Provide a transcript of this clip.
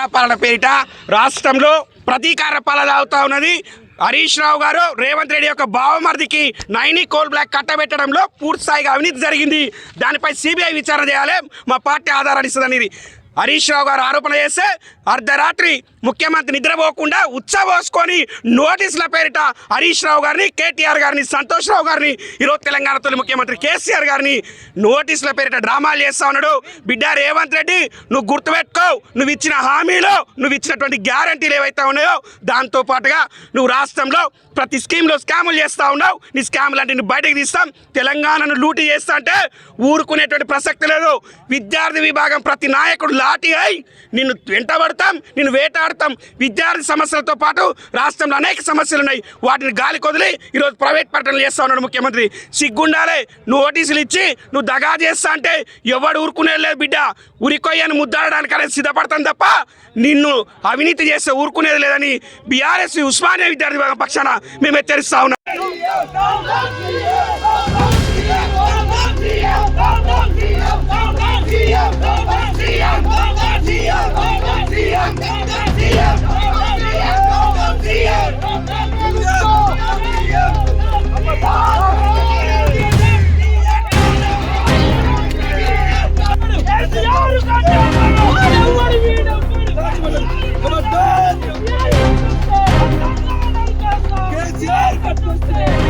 ప్రజాపాలన పేరిట రాష్ట్రంలో ప్రతీకార పాలన అవుతా ఉన్నది. హరీష్ రావు గారు రేవంత్ రెడ్డి యొక్క బావమర్దికి నైని కోల్ బ్లాక్ కట్టబెట్టడంలో పూర్తి స్థాయిగా అవినీతి జరిగింది. దానిపై సిబిఐ విచారణ చేయాలి, మా పార్టీ ఆధారాలు ఇస్తుందని హరీష్ రావు గారు ఆరోపణ చేస్తే అర్ధరాత్రి ముఖ్యమంత్రి నిద్రపోకుండా ఉచ్చబోసుకొని నోటీసుల పేరిట హరీష్ రావు గారిని, కేటీఆర్ గారిని, సంతోష్ రావు గారిని, ఈరోజు తెలంగాణ తొలి ముఖ్యమంత్రి కేసీఆర్ గారిని నోటీసుల పేరిట డ్రామాలు చేస్తా ఉన్నాడు. బిడ్డ రేవంత్ రెడ్డి, నువ్వు గుర్తుపెట్టుకో, నువ్వు ఇచ్చిన హామీలు, నువ్వు ఇచ్చినటువంటి గ్యారంటీలు ఏవైతే ఉన్నాయో దాంతో పాటుగా నువ్వు రాష్ట్రంలో ప్రతి స్కీమ్లో స్కాములు చేస్తూ ఉన్నావు. నీ స్కాములు అంటే బయటకు తీస్తాం, తెలంగాణను లూటీ చేస్తా అంటే ఊరుకునేటువంటి ప్రసక్తి లేదు. విద్యార్థి విభాగం ప్రతి నాయకుడు లాఠీ అయి నిన్ను వెంటబడతాం, నిన్ను వేటాడతాం. విద్యార్థి సమస్యలతో పాటు రాష్ట్రంలో అనేక సమస్యలు ఉన్నాయి, వాటిని గాలి కొదిలి ఈరోజు ప్రైవేట్ పట్టణాలు చేస్తా ఉన్నాడు ముఖ్యమంత్రి. సిగ్గుండాలే, నువ్వు నోటీసులు ఇచ్చి నువ్వు దగా చేస్తా అంటే ఎవడు ఊరుకునేది లేదు బిడ్డ. ఉరికొయ్యను ముద్దాడడానికి అనేది సిద్ధపడతాం తప్ప నిన్ను అవినీతి చేస్తే ఊరుకునేది లేదని బీఆర్ఎస్ ఉస్మానియా విద్యార్థి విభాగం పక్షాన మేము హెచ్చరిస్తా ఉన్నాం. కేసీఆర్